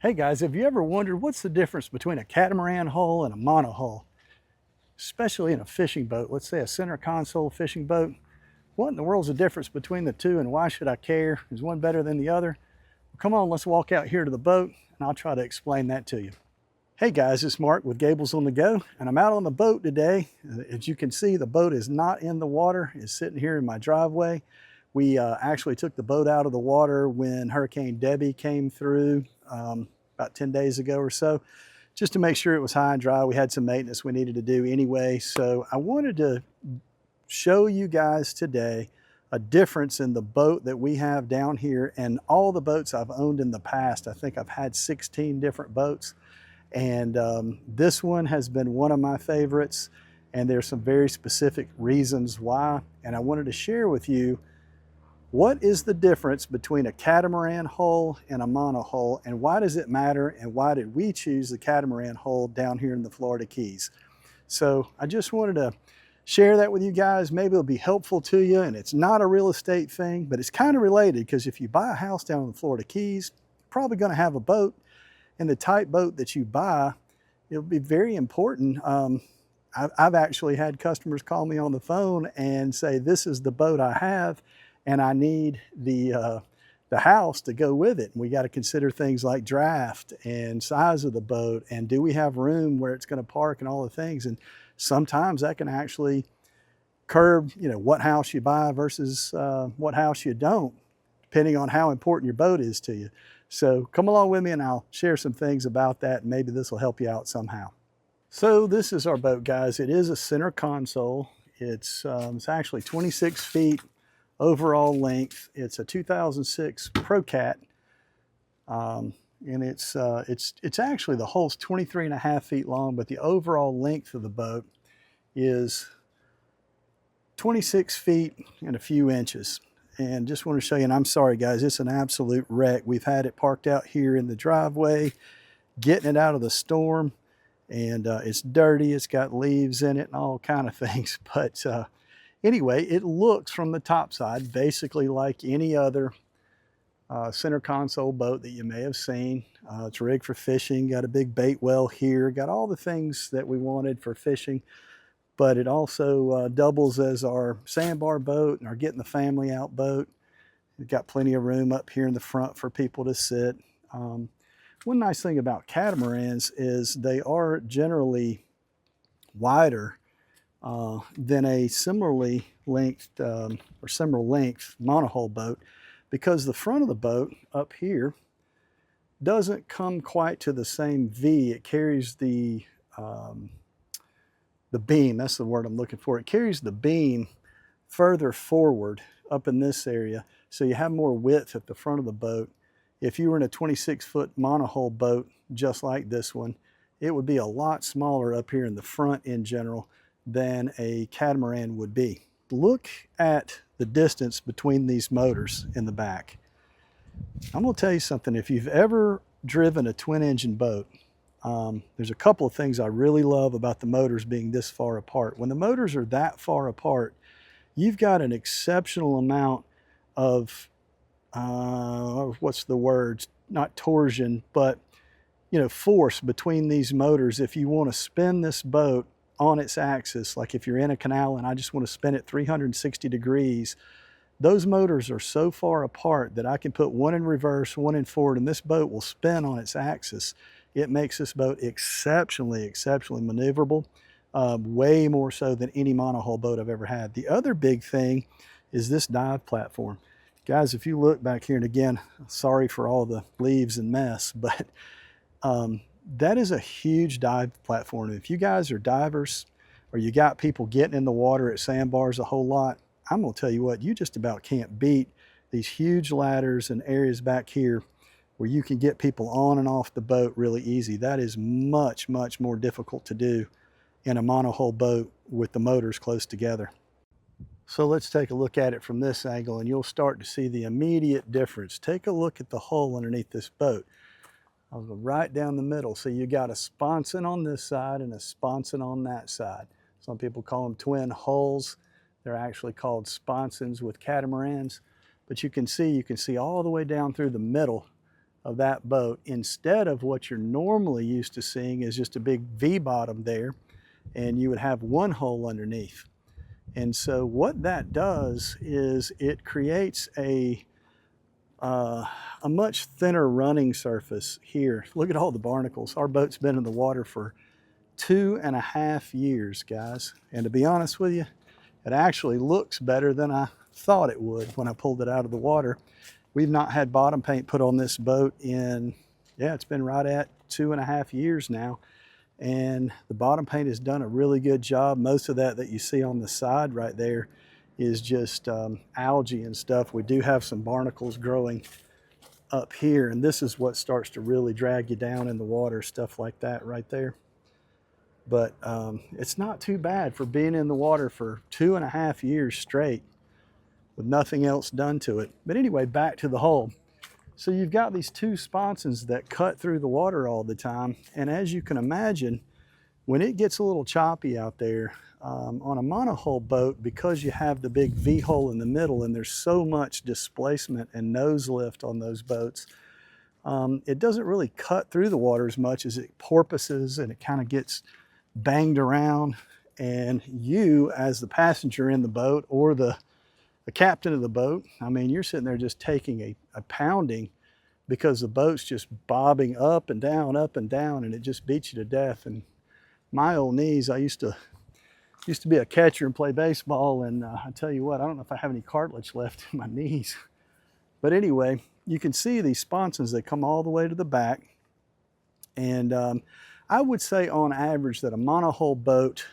Hey guys, have you ever wondered what's the difference between a catamaran hull and a monohull? Especially in a fishing boat, let's say a center console fishing boat. What in the world's the difference between the two and why should I care? Is one better than the other? Well, come on, let's walk out here to the boat and I'll try to explain that to you. Hey guys, it's Mark with Gables on the Go, and I'm out on the boat today. As you can see, the boat is not in the water, it's sitting here in my driveway. We actually took the boat out of the water when Hurricane Debbie came through about 10 days ago or so, just to make sure it was high and dry. We had some maintenance we needed to do anyway. So I wanted to show you guys today a difference in the boat that we have down here and all the boats I've owned in the past. I think I've had 16 different boats. And this one has been one of my favorites, and there's some very specific reasons why. And I wanted to share with you what is the difference between a catamaran hull and a monohull, and why does it matter, and why did we choose the catamaran hull down here in the Florida Keys? So I just wanted to share that with you guys. Maybe it'll be helpful to you, and it's not a real estate thing, but it's kind of related, because if you buy a house down in the Florida Keys, you're probably going to have a boat. And the type boat that you buy, it'll be very important. I've actually had customers call me on the phone and say, this is the boat I have, and I need the house to go with it. And we got to consider things like draft and size of the boat, and do we have room where it's going to park, and all the things. And sometimes that can actually curb, what house you buy versus what house you don't, depending on how important your boat is to you. So come along with me and I'll share some things about that, and maybe this will help you out somehow. So this is our boat, guys. It is a center console. It's actually 26 feet overall length. It's a 2006 Pro Cat, and it's actually, the hull's 23.5 feet long, but the overall length of the boat is 26 feet and a few inches. And just want to show you, and I'm sorry guys, it's an absolute wreck. We've had it parked out here in the driveway, getting it out of the storm, and it's dirty, it's got leaves in it and all kind of things. But anyway, it looks from the top side basically like any other center console boat that you may have seen. It's rigged for fishing, got a big bait well here, got all the things that we wanted for fishing. But it also doubles as our sandbar boat and our getting the family out boat. We've got plenty of room up here in the front for people to sit. One nice thing about catamarans is they are generally wider than a similarly length or similar length monohull boat, because the front of the boat up here doesn't come quite to the same V. It carries the beam, that's the word I'm looking for. It carries the beam further forward up in this area, so you have more width at the front of the boat. If you were in a 26-foot monohull boat just like this one, it would be a lot smaller up here in the front in general than a catamaran would be. Look at the distance between these motors in the back. I'm going to tell you something. If you've ever driven a twin-engine boat, there's a couple of things I really love about the motors being this far apart. When the motors are that far apart, you've got an exceptional amount of, what's the word? Not torsion, but force between these motors. If you want to spin this boat on its axis, like if you're in a canal and I just want to spin it 360 degrees, those motors are so far apart that I can put one in reverse, one in forward, and this boat will spin on its axis. It makes this boat exceptionally maneuverable, way more so than any monohull boat I've ever had. The other big thing is this dive platform. Guys, if you look back here, and again, sorry for all the leaves and mess, but that is a huge dive platform. If you guys are divers, or you got people getting in the water at sandbars a whole lot, I'm gonna tell you what, you just about can't beat these huge ladders and areas back here where you can get people on and off the boat really easy. That is much more difficult to do in a monohull boat with the motors close together. So let's take a look at it from this angle, and you'll start to see the immediate difference. Take a look at the hull underneath this boat. I'll go right down the middle. So you got a sponson on this side and a sponson on that side. Some people call them twin hulls. They're actually called sponsons with catamarans. But you can see all the way down through the middle of that boat, instead of what you're normally used to seeing is just a big V bottom there, and you would have one hole underneath. And so what that does is it creates a much thinner running surface here. Look at all the barnacles. Our boat's been in the water for 2.5 years, guys. And to be honest with you, it actually looks better than I thought it would when I pulled it out of the water. We've not had bottom paint put on this boat in, yeah, it's been right at 2.5 years now. And the bottom paint has done a really good job. Most of that you see on the side right there is just algae and stuff. We do have some barnacles growing up here, and this is what starts to really drag you down in the water, stuff like that right there. But it's not too bad for being in the water for 2.5 years straight with nothing else done to it. But anyway, back to the hull. So you've got these two sponsons that cut through the water all the time, and as you can imagine, when it gets a little choppy out there, on a monohull boat, because you have the big V hole in the middle and there's so much displacement and nose lift on those boats, it doesn't really cut through the water as much as it porpoises, and it kind of gets banged around. And you, as the passenger in the boat, or the captain of the boat, I mean, you're sitting there just taking a pounding, because the boat's just bobbing up and down, and it just beats you to death. And my old knees, I used to be a catcher and play baseball, and I tell you what, I don't know if I have any cartilage left in my knees. But anyway, you can see these sponsons, they come all the way to the back. And I would say on average that a monohull boat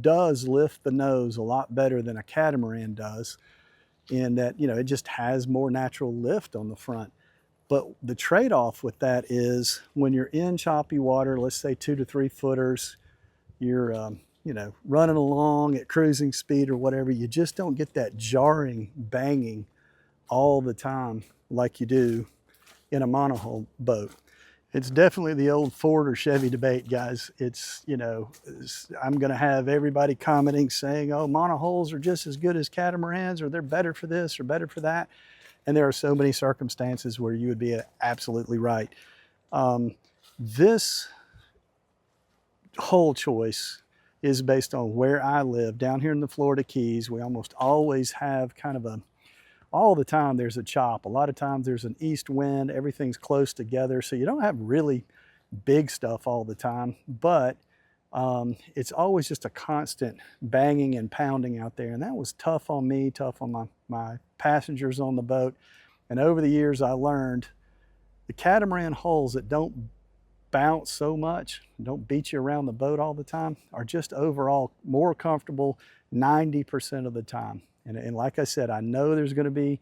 does lift the nose a lot better than a catamaran does, in that, you know, it just has more natural lift on the front. But the trade-off with that is when you're in choppy water, let's say 2 to 3 footers, you're you know, running along at cruising speed or whatever, you just don't get that jarring banging all the time like you do in a monohull boat. It's definitely the old Ford or Chevy debate, guys. It's, you know, I'm going to have everybody commenting saying, oh, monohulls are just as good as catamarans, or they're better for this or better for that. And there are so many circumstances where you would be absolutely right. This hull choice is based on where I live. Down here in the Florida Keys, we almost always have kind of all the time there's a chop. A lot of times there's an east wind, everything's close together, so you don't have really big stuff all the time, but it's always just a constant banging and pounding out there. And that was tough on me, tough on my passengers on the boat. And over the years, I learned the catamaran hulls that don't bounce so much, don't beat you around the boat all the time, are just overall more comfortable 90% of the time. And like I said, I know there's going to be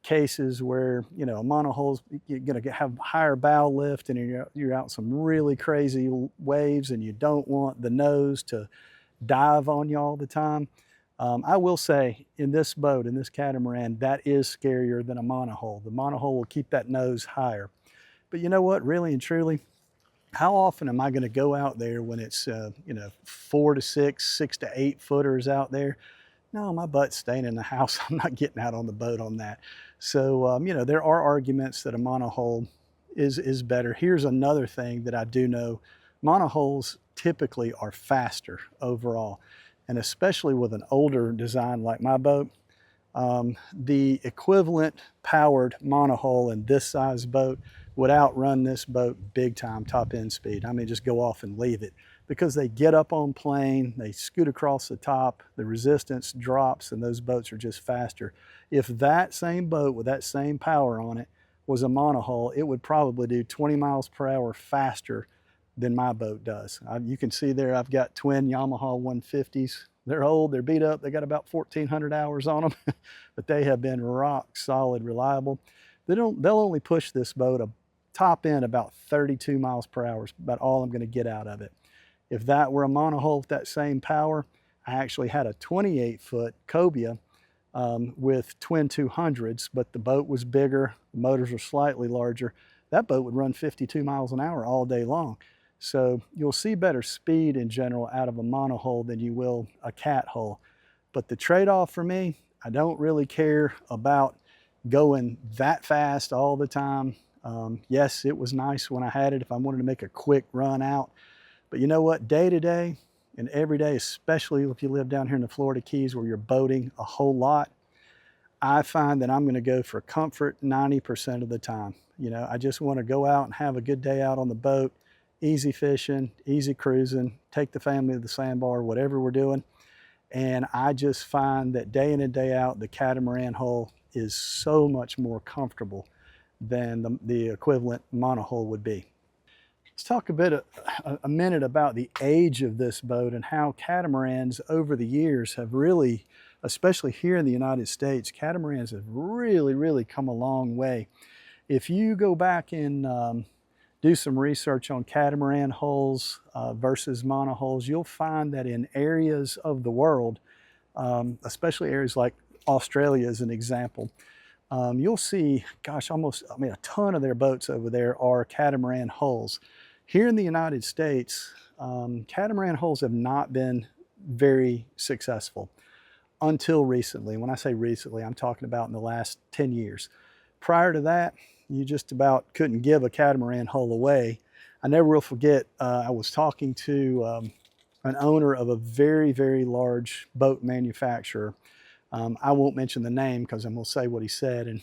cases where, you know, a monohull's you're going to have higher bow lift, and you're out some really crazy waves, and you don't want the nose to dive on you all the time. I will say, in this boat, in this catamaran, that is scarier than a monohull. The monohull will keep that nose higher. But you know what, really and truly, how often am I going to go out there when it's, you know, 4 to 6, 6 to 8 footers out there? No, my butt's staying in the house. I'm not getting out on the boat on that. So, you know, there are arguments that a monohull is better. Here's another thing that I do know. Monohulls typically are faster overall, and especially with an older design like my boat. The equivalent powered monohull in this size boat would outrun this boat big time, top end speed. I mean, just go off and leave it, because they get up on plane, they scoot across the top, the resistance drops, and those boats are just faster. If that same boat with that same power on it was a monohull, it would probably do 20 miles per hour faster than my boat does. You can see there I've got twin Yamaha 150s. They're old, they're beat up, they got about 1,400 hours on them, but they have been rock solid reliable. They'll only push this boat a top end about 32 miles per hour, is about all I'm going to get out of it. If that were a monohull with that same power, I actually had a 28-foot cobia with twin 200s, but the boat was bigger, the motors were slightly larger. That boat would run 52 miles an hour all day long. So you'll see better speed in general out of a monohull than you will a cat hull. But the trade-off for me, I don't really care about going that fast all the time. Yes, it was nice when I had it if I wanted to make a quick run out. But you know what? Day to day and every day, especially if you live down here in the Florida Keys where you're boating a whole lot, I find that I'm going to go for comfort 90% of the time. You know, I just want to go out and have a good day out on the boat, easy fishing, easy cruising, take the family to the sandbar, whatever we're doing. And I just find that day in and day out, the catamaran hull is so much more comfortable than the equivalent monohull would be. Let's talk a minute about the age of this boat and how catamarans over the years have really, especially here in the United States, catamarans have really come a long way. If you go back and do some research on catamaran hulls versus monohulls, you'll find that in areas of the world, especially areas like Australia as an example, you'll see, gosh, a ton of their boats over there are catamaran hulls. Here in the United States, catamaran hulls have not been very successful until recently. When I say recently, I'm talking about in the last 10 years. Prior to that, you just about couldn't give a catamaran hull away. I never will forget, I was talking to an owner of a very large boat manufacturer. I won't mention the name because I'm going to say what he said, and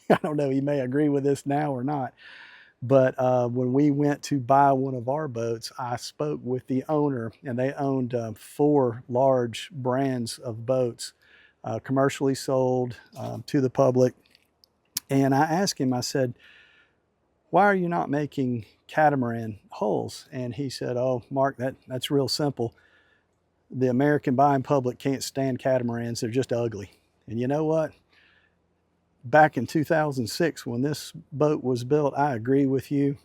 I don't know, he may agree with this now or not. But when we went to buy one of our boats, I spoke with the owner, and they owned 4 large brands of boats, commercially sold to the public. And I asked him, I said, why are you not making catamaran hulls? And he said, oh, Mark, that's real simple. The American buying public can't stand catamarans. They're just ugly. And you know what? Back in 2006, when this boat was built, I agree with you.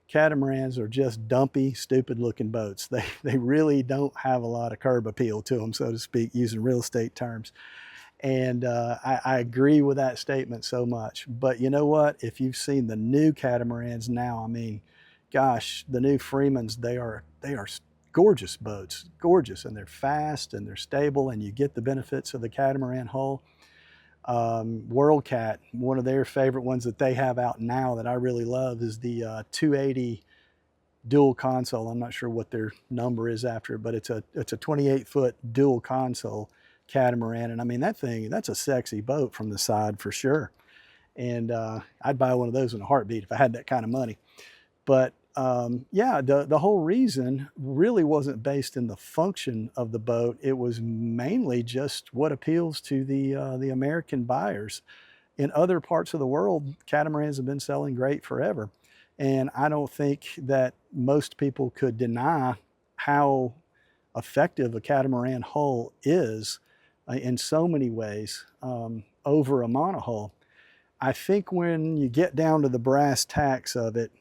Catamarans are just dumpy, stupid looking boats. They really don't have a lot of curb appeal to them, so to speak, using real estate terms. And I agree with that statement so much. But you know what? If you've seen the new catamarans now, I mean, gosh, the new Freemans, they are gorgeous boats, gorgeous, and they're fast and they're stable, and you get the benefits of the catamaran hull. WorldCat, one of their favorite ones that they have out now that I really love is the 280 dual console. I'm not sure what their number is after it, but it's a 28-foot dual console catamaran. And I mean, that's a sexy boat from the side for sure. And I'd buy one of those in a heartbeat if I had that kind of money. But yeah, the whole reason really wasn't based in the function of the boat. It was mainly just what appeals to the American buyers. In other parts of the world, catamarans have been selling great forever. And I don't think that most people could deny how effective a catamaran hull is in so many ways over a monohull. I think when you get down to the brass tacks of it,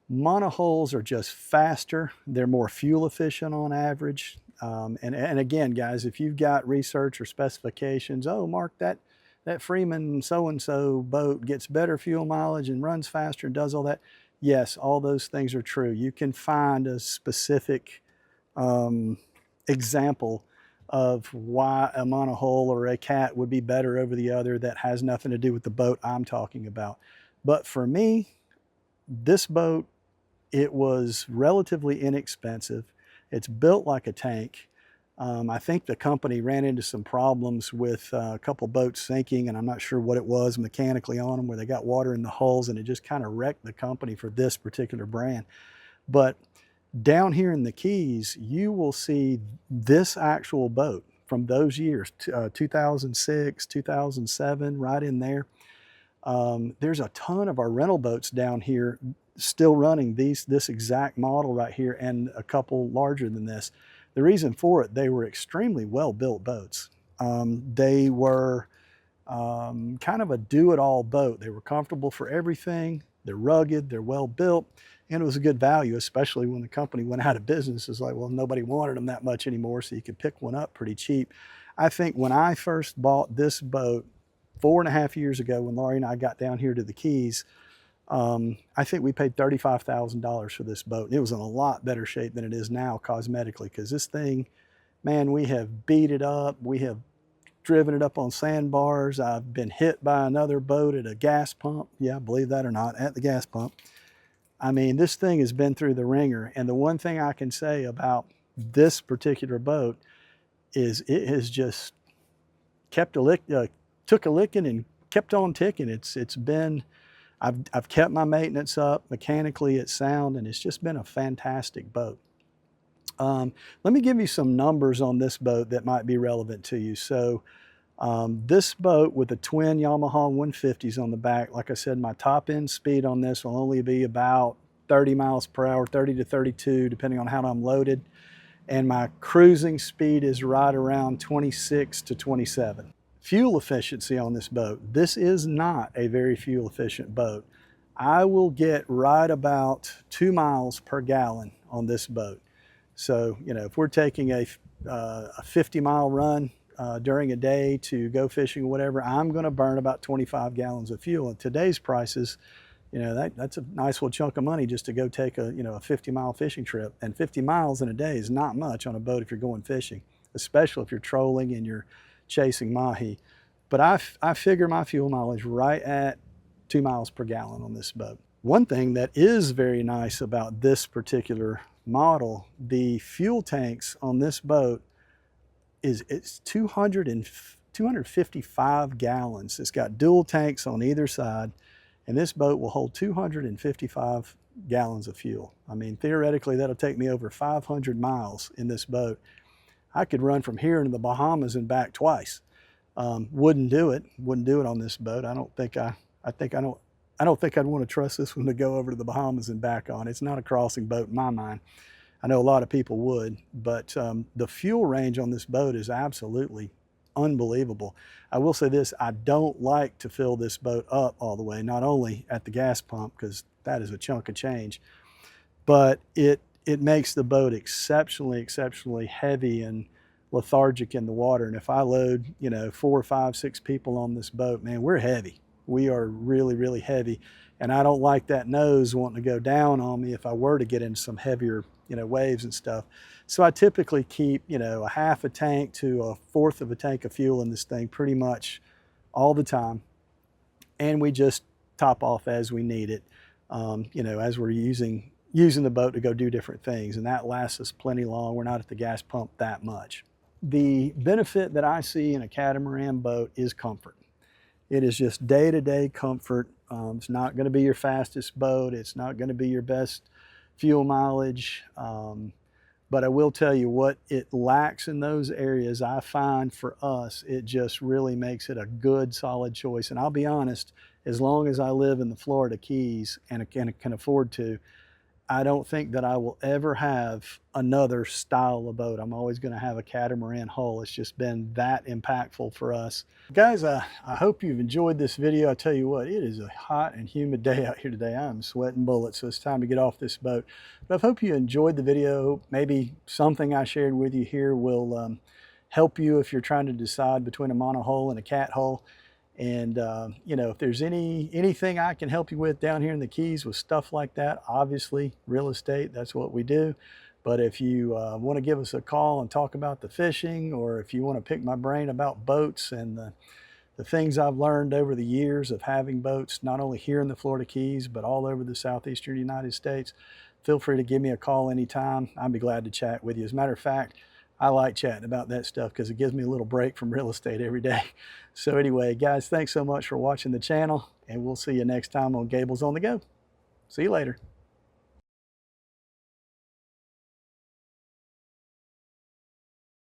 monohulls are just faster. They're more fuel efficient on average. And again, guys, if you've got research or specifications, oh, Mark, that Freeman so-and-so boat gets better fuel mileage and runs faster and does all that. Yes, all those things are true. You can find a specific example of why a monohull or a cat would be better over the other that has nothing to do with the boat I'm talking about. But for me, this boat, it was relatively inexpensive. It's built like a tank. I think the company ran into some problems with a couple boats sinking, and I'm not sure what it was mechanically on them, where they got water in the hulls, and it just kind of wrecked the company for this particular brand. But down here in the Keys, you will see this actual boat from those years, 2006, 2007, right in there. There's a ton of our rental boats down here still running this exact model right here, and a couple larger than this. The reason for it, they were extremely well-built boats. They were kind of a do-it-all boat. They were comfortable for everything. They're rugged, they're well-built, and it was a good value, especially when the company went out of business. It's like, well, nobody wanted them that much anymore, so you could pick one up pretty cheap. I think when I first bought this boat 4.5 years ago, when Laurie and I got down here to the Keys, I think we paid $35,000 for this boat. And it was in a lot better shape than it is now cosmetically, because this thing, man, we have beat it up. We have driven it up on sandbars. I've been hit by another boat at a gas pump. Yeah, believe that or not, at the gas pump. I mean, this thing has been through the ringer. And the one thing I can say about this particular boat is it has just kept a lick, took a licking and kept on ticking. It's been, I've kept my maintenance up. Mechanically, it's sound, and it's just been a fantastic boat. Let me give you some numbers on this boat that might be relevant to you. So this boat with the twin Yamaha 150s on the back, like I said, my top end speed on this will only be about 30 miles per hour, 30 to 32, depending on how I'm loaded. And my cruising speed is right around 26 to 27. Fuel efficiency on this boat. This is not a very fuel efficient boat. I will get right about 2 miles per gallon on this boat. So, you know, if we're taking a 50-mile run during a day to go fishing or whatever, I'm going to burn about 25 gallons of fuel. At today's prices, you know, that's a nice little chunk of money just to go take a, you know, a 50-mile fishing trip. And 50 miles in a day is not much on a boat if you're going fishing, especially if you're trolling and you're chasing mahi. But I figure my fuel mileage right at 2 miles per gallon on this boat. One thing that is very nice about this particular model, the fuel tanks on this boat it's 255 gallons. It's got dual tanks on either side, and this boat will hold 255 gallons of fuel. I mean, theoretically, that'll take me over 500 miles in this boat. I could run from here into the Bahamas and back twice. Wouldn't do it on this boat. I don't think I'd want to trust this one to go over to the Bahamas and back on. It's not a crossing boat in my mind. I know a lot of people would, but the fuel range on this boat is absolutely unbelievable. I will say this, I don't like to fill this boat up all the way, not only at the gas pump, because that is a chunk of change, but it makes the boat exceptionally heavy and lethargic in the water. And if I load, you know, 4, 5, 6 people on this boat, man, we're heavy. We are really heavy. And I don't like that nose wanting to go down on me if I were to get into some heavier, you know, waves and stuff. So I typically keep, you know, a half a tank to a fourth of a tank of fuel in this thing pretty much all the time. And we just top off as we need it, you know, as we're using the boat to go do different things. And that lasts us plenty long. We're not at the gas pump that much. The benefit that I see in a catamaran boat is comfort. It is just day-to-day comfort. It's not going to be your fastest boat. It's not going to be your best fuel mileage. But I will tell you what it lacks in those areas, I find for us, it just really makes it a good, solid choice. And I'll be honest, as long as I live in the Florida Keys and can afford to, I don't think that I will ever have another style of boat. I'm always going to have a catamaran hull. It's just been that impactful for us. Guys, I hope you've enjoyed this video. I tell you what, it is a hot and humid day out here today. I'm sweating bullets, so it's time to get off this boat. But I hope you enjoyed the video. Maybe something I shared with you here will help you if you're trying to decide between a mono hull and a cat hull. And you know, if there's anything I can help you with down here in the Keys with stuff like that, obviously real estate, that's what we do. But if you want to give us a call and talk about the fishing, or if you want to pick my brain about boats and the things I've learned over the years of having boats, not only here in the Florida Keys, but all over the southeastern United States, feel free to give me a call anytime. I'd be glad to chat with you. As a matter of fact, I like chatting about that stuff because it gives me a little break from real estate every day. So anyway, guys, thanks so much for watching the channel, and we'll see you next time on Gables on the Go. See you later.